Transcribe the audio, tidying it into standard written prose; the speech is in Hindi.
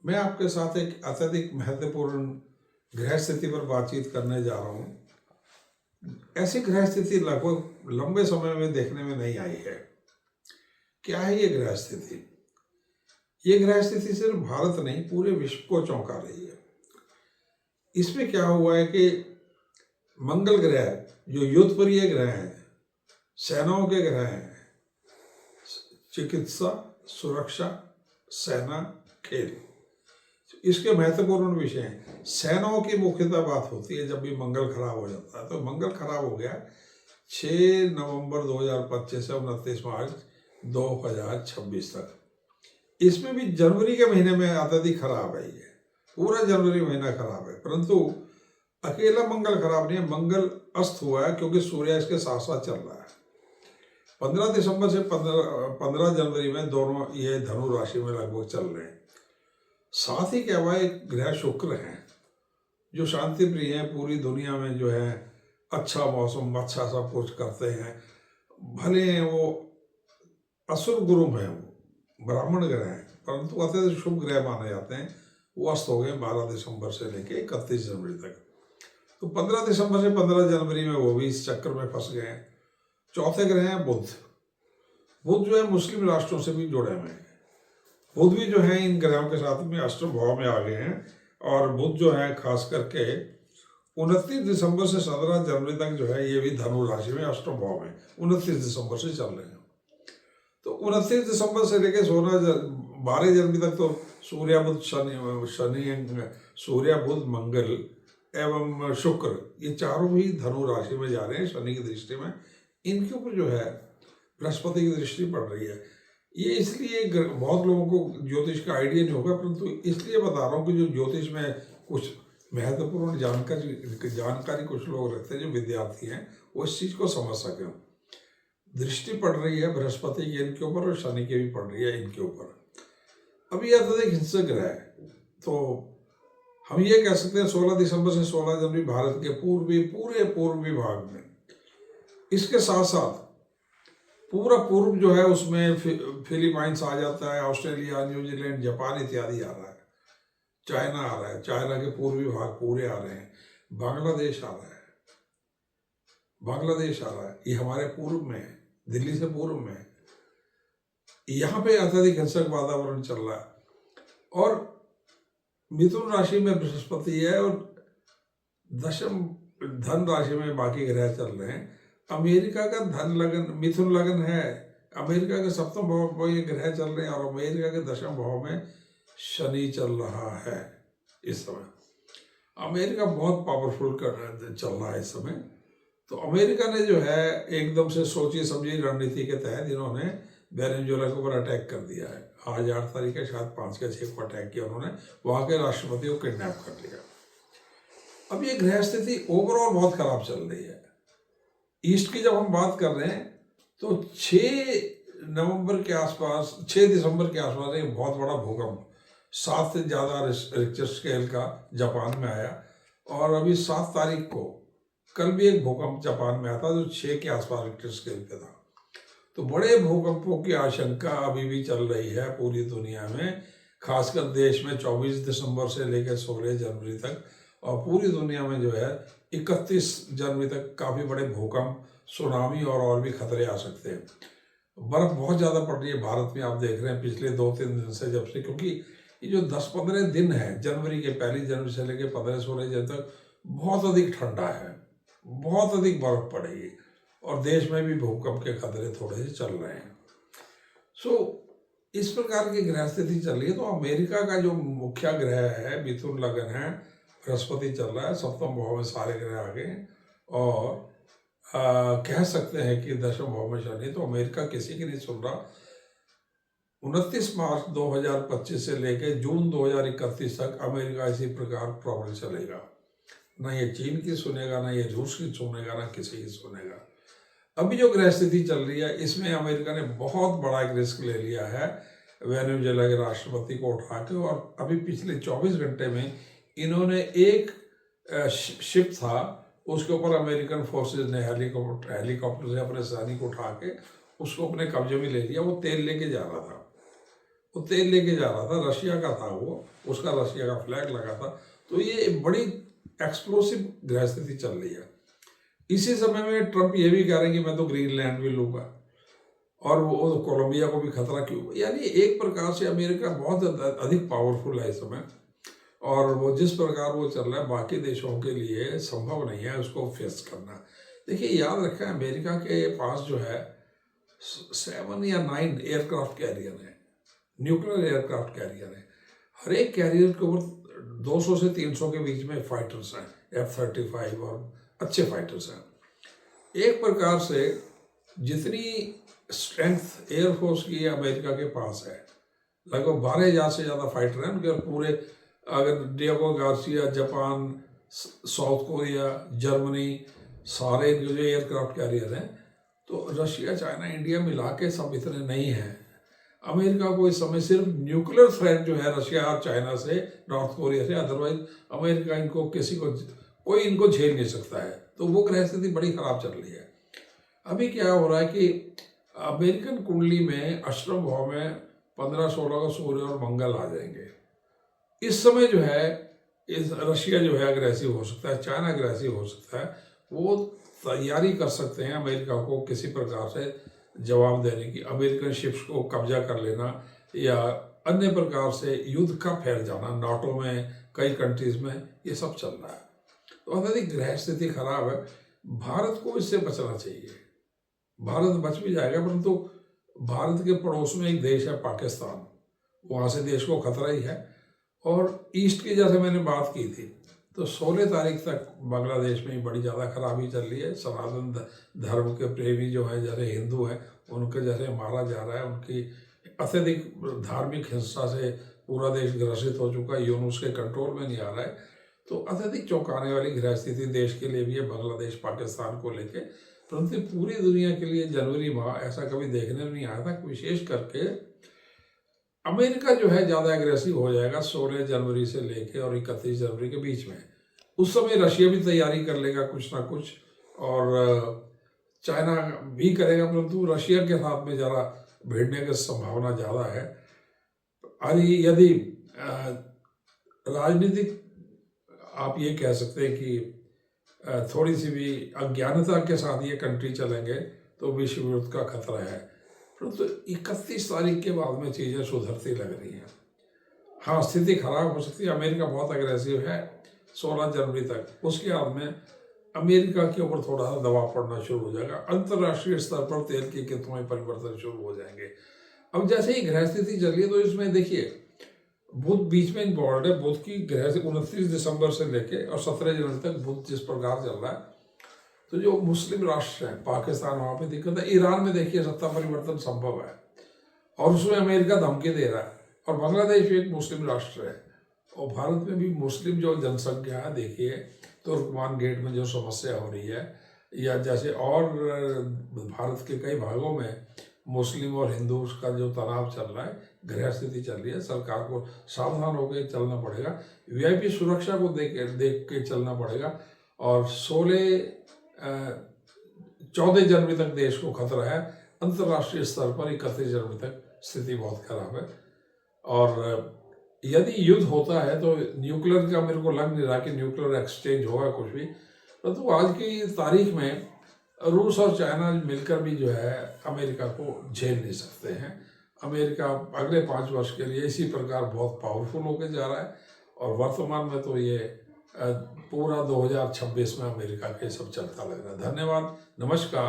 मैं आपके साथ एक अत्यधिक महत्वपूर्ण ग्रह स्थिति पर बातचीत करने जा रहा हूँ। ऐसी ग्रह स्थिति लगभग लंबे समय में देखने में नहीं आई है। क्या है ये ग्रह स्थिति? ये ग्रह स्थिति सिर्फ भारत नहीं, पूरे विश्व को चौंका रही है। इसमें क्या हुआ है कि मंगल ग्रह, जो युद्धप्रिय ग्रह हैं, सेनाओं के ग्रह हैं, चिकित्सा, सुरक्षा, सेना, खेल, इसके महत्वपूर्ण विषय हैं। सेनाओं की मुख्यतः बात होती है जब भी मंगल खराब हो जाता है। तो मंगल खराब हो गया 6 नवंबर 2025 से 29 मार्च 2026 तक। इसमें भी जनवरी के महीने में अत्यधिक खराब है। ये पूरा जनवरी महीना खराब है, परंतु अकेला मंगल खराब नहीं है। मंगल अस्त हुआ है क्योंकि सूर्य इसके साथ साथ चल रहा है। 15 दिसंबर से 15 जनवरी में दोनों ये धनु राशि में लगभग चल रहे हैं। साथ ही क्या हुआ, एक ग्रह शुक्र है जो शांति प्रिय है, पूरी दुनिया में जो है अच्छा मौसम, अच्छा सब कुछ करते हैं। भले वो असुर गुरु हैं, वो ब्राह्मण ग्रह हैं, परंतु अत्यधिक शुभ ग्रह माने जाते हैं। वो अस्त हो गए 12 दिसंबर से लेके 31 जनवरी तक। तो 15 दिसंबर से 15 जनवरी में वो भी इस चक्कर में फंस गए हैं। चौथे ग्रह हैं बुध। बुध जो है मुस्लिम राष्ट्रों से भी जुड़े हुए हैं। बुध भी जो है इन ग्रहों के साथ में अष्टम भाव में आ गए हैं। और बुध जो है खास करके 29 दिसंबर से 17 जनवरी तक जो है ये भी धनु राशि में अष्टम भाव में 29 दिसंबर से चल रहे हैं। तो 29 दिसंबर से लेकर 12 जनवरी तक तो सूर्य बुध सूर्य बुध मंगल एवं शुक्र, ये चारों भी धनु राशि में जा रहे हैं शनि की दृष्टि में। इनके ऊपर जो है बृहस्पति की दृष्टि पड़ रही है। ये इसलिए बहुत लोगों को ज्योतिष का आइडिया नहीं होगा, परंतु इसलिए बता रहा हूँ कि जो ज्योतिष में कुछ महत्वपूर्ण जानकारी कुछ लोग रखते हैं, जो विद्यार्थी हैं, वो इस चीज़ को समझ सकें। दृष्टि पड़ रही है बृहस्पति की इनके ऊपर और शनि की भी पड़ रही है इनके ऊपर। अभी यह अत्यधिक हिंसक ग्रह है, तो हम ये कह सकते हैं 16 दिसंबर से 16 जनवरी भारत के पूरे पूर्वी भाग में, इसके साथ साथ पूरा पूर्व जो है उसमें फिलीपाइंस आ जाता है, ऑस्ट्रेलिया, न्यूजीलैंड, जापान इत्यादि आ रहा है, चाइना आ रहा है, चाइना के पूर्वी भाग पूरे आ रहे हैं, बांग्लादेश आ रहा है, ये हमारे पूर्व में है, दिल्ली से पूर्व में है। यहाँ पे अत्यधिक हिंसक वातावरण चल रहा है। और मिथुन राशि में बृहस्पति है और दशम धन राशि में बाकी ग्रह चल रहे हैं। अमेरिका का धन लगन, मिथुन लगन है, अमेरिका के सप्तम भाव में ये ग्रह चल रहे हैं और अमेरिका के दशम भाव में शनि चल रहा है इस समय। अमेरिका बहुत पावरफुल चल रहा है इस समय। तो अमेरिका ने जो है एकदम से सोची समझी रणनीति के तहत इन्होंने वेनेजुएला के ऊपर अटैक कर दिया है। आज 8 तारीख है, शायद 5 या 6 को अटैक किया उन्होंने, वहाँ के राष्ट्रपति को किडनैप कर लिया। अब ये ग्रह स्थिति ओवरऑल बहुत खराब चल रही है। ईस्ट की जब हम बात कर रहे हैं तो 6 नवंबर के आसपास, 6 दिसंबर के आसपास एक बहुत बड़ा भूकंप 7 से ज़्यादा रिक्टर स्केल का जापान में आया। और अभी 7 तारीख को कल भी एक भूकंप जापान में आया था जो 6 के आसपास रिक्टर स्केल पे था। तो बड़े भूकंपों की आशंका अभी भी चल रही है पूरी दुनिया में, खासकर देश में 24 दिसंबर से लेकर 16 जनवरी तक, और पूरी दुनिया में जो है 31 जनवरी तक काफ़ी बड़े भूकंप, सुनामी और भी खतरे आ सकते हैं। बर्फ़ बहुत ज़्यादा पड़ रही है भारत में, आप देख रहे हैं पिछले 2-3 दिन से, जब से, क्योंकि ये जो 10-15 दिन है जनवरी के, 1 जनवरी से लेकर 15-16 जनवरी तक बहुत अधिक ठंडा है, बहुत अधिक बर्फ़ पड़ेगी और देश में भी भूकंप के खतरे थोड़े से चल रहे हैं। इस प्रकार की ग्रह स्थिति चल रही है। तो अमेरिका का जो मुख्य ग्रह है मिथुन लगन है, बृहस्पति चल रहा है, सप्तम भाव में सारे ग्रह आ गए और कह सकते हैं कि दशम भाव में शनि। तो अमेरिका किसी की नहीं सुन रहा। 29 मार्च 2025 से लेकर जून 2031 तक अमेरिका इसी प्रकार प्रॉब्लम चलेगा। ना ये चीन की सुनेगा, ना ये रूस की सुनेगा, ना किसी की सुनेगा। अभी जो ग्रह स्थिति चल रही है इसमें अमेरिका ने बहुत बड़ा एक रिस्क ले लिया है वेनेजुएला के राष्ट्रपति को उठा के। और अभी पिछले 24 घंटे में इन्होंने एक शिप था, उसके ऊपर अमेरिकन फोर्सेस ने हेलीकॉप्टर से अपने सैनिक उठा के उसको अपने कब्जे में ले लिया। वो तेल लेके जा रहा था वो तेल लेके जा रहा था, रशिया का था वो, उसका रशिया का फ्लैग लगा था। तो ये बड़ी एक्सप्लोसिव ग्रह स्थिति चल रही है। इसी समय में ट्रंप ये भी कह रहे हैं कि मैं तो ग्रीनलैंड भी लूंगा, और वो कोलंबिया को भी खतरा क्यों। यानी एक प्रकार से अमेरिका बहुत अधिक पावरफुल है इस समय, और वो जिस प्रकार वो चल रहा है बाकी देशों के लिए संभव नहीं है उसको फेस करना। देखिए, याद रखें, अमेरिका के पास जो है 7 या 9 एयरक्राफ्ट कैरियर है, न्यूक्लियर एयरक्राफ्ट कैरियर है। हर एक कैरियर के ऊपर 200 से 300 के बीच में फाइटर्स हैं, F-35 और अच्छे फाइटर्स हैं। एक प्रकार से जितनी स्ट्रेंथ एयरफोर्स की अमेरिका के पास है, लगभग 12,000 से ज़्यादा फाइटर हैं उनके पूरे। अगर Diego Garcia, Japan, south Korea, Germany, सारे जो एयरक्राफ्ट कैरियर हैं, तो रशिया, चाइना, इंडिया मिला के सब इतने नहीं हैं। अमेरिका को इस समय सिर्फ न्यूक्लियर थ्रेट जो है रशिया और चाइना से, नॉर्थ कोरिया से, अदरवाइज अमेरिका इनको कोई इनको झेल नहीं सकता है। तो वो ग्रह स्थिति बड़ी खराब चल रही है। अभी क्या हो रहा है कि अमेरिकन कुंडली में अष्टम भाव में 15-16 का सूर्य और मंगल आ जाएंगे। इस समय जो है इस रशिया जो है अग्रेसिव हो सकता है, चाइना अग्रेसिव हो सकता है। वो तैयारी कर सकते हैं अमेरिका को किसी प्रकार से जवाब देने की, अमेरिकन शिप्स को कब्जा कर लेना या अन्य प्रकार से युद्ध का फैल जाना नाटो में, कई कंट्रीज में, ये सब चल रहा है। तो अत्यधिक ग्रह स्थिति खराब है। भारत को इससे बचना चाहिए। भारत बच भी जाएगा, परंतु भारत के पड़ोस में एक देश है पाकिस्तान, वहाँ से देश को खतरा ही है। और ईस्ट की जैसे मैंने बात की थी, तो 16 तारीख तक बांग्लादेश में बड़ी ज़्यादा खराबी चल रही है। सनातन धर्म के प्रेमी जो है, जैसे हिंदू हैं, उनके जैसे मारा जा रहा है। उनकी अत्यधिक धार्मिक हिंसा से पूरा देश ग्रसित हो चुका है, यूनुस के कंट्रोल में नहीं आ रहा है। तो अत्यधिक चौंकाने वाली ग्रह स्थिति देश के लिए भी है, बांग्लादेश, पाकिस्तान को लेके। परंतु पूरी दुनिया के लिए जनवरी माह ऐसा कभी देखने में नहीं आया था। विशेष करके अमेरिका जो है ज़्यादा एग्रेसिव हो जाएगा 16 जनवरी से लेके और 31 जनवरी के बीच में। उस समय रशिया भी तैयारी कर लेगा कुछ ना कुछ, और चाइना भी करेगा, परंतु रशिया के साथ में ज़रा भिड़ने की संभावना ज़्यादा है। यदि राजनीतिक आप ये कह सकते हैं कि थोड़ी सी भी अज्ञानता के साथ ये कंट्री चलेंगे तो विश्व युद्ध का खतरा है। परंतु 31 तारीख के बाद में चीज़ें सुधरती लग रही हैं। हाँ, स्थिति खराब हो सकती है। अमेरिका बहुत अग्रेसिव है 16 जनवरी तक। उसके बाद में अमेरिका के ऊपर थोड़ा सा दबाव पड़ना शुरू हो जाएगा। अंतर्राष्ट्रीय स्तर पर तेल की कीमतों में परिवर्तन शुरू हो जाएंगे। अब जैसे ही ग्रह स्थिति चल रही है, तो इसमें देखिए बुध बीच में इन्वॉल्व है। बुध की ग्रह से 29 दिसंबर से लेके और 17 जनवरी तक बुध जिस प्रकार चल रहा है, तो जो मुस्लिम राष्ट्र हैं, पाकिस्तान, वहाँ पे दिक्कत है। ईरान में देखिए सत्ता परिवर्तन संभव है और उसमें अमेरिका धमकी दे रहा है। और बांग्लादेश भी एक मुस्लिम राष्ट्र है, और भारत में भी मुस्लिम जो जनसंख्या है, देखिए तुर्कमान गेट में जो समस्या हो रही है, या जैसे और भारत के कई भागों में मुस्लिम और हिंदू का जो तनाव चल रहा है, ग्रह स्थिति चल रही है। सरकार को सावधान होकर चलना पड़ेगा, वीआईपी सुरक्षा को देख के चलना पड़ेगा। और 14 जनवरी तक देश को खतरा है। अंतर्राष्ट्रीय स्तर पर 31 जनवरी तक स्थिति बहुत खराब है। और यदि युद्ध होता है तो न्यूक्लियर का मेरे को लग नहीं रहा कि न्यूक्लियर एक्सचेंज होगा कुछ भी। परंतु आज की तारीख में रूस और चाइना मिलकर भी जो है अमेरिका को झेल नहीं सकते हैं। अमेरिका अगले 5 वर्ष के लिए इसी प्रकार बहुत पावरफुल होकर जा रहा है। और वर्तमान में तो ये पूरा 2026 में अमेरिका के सब चलता लग रहा है। धन्यवाद, नमस्कार।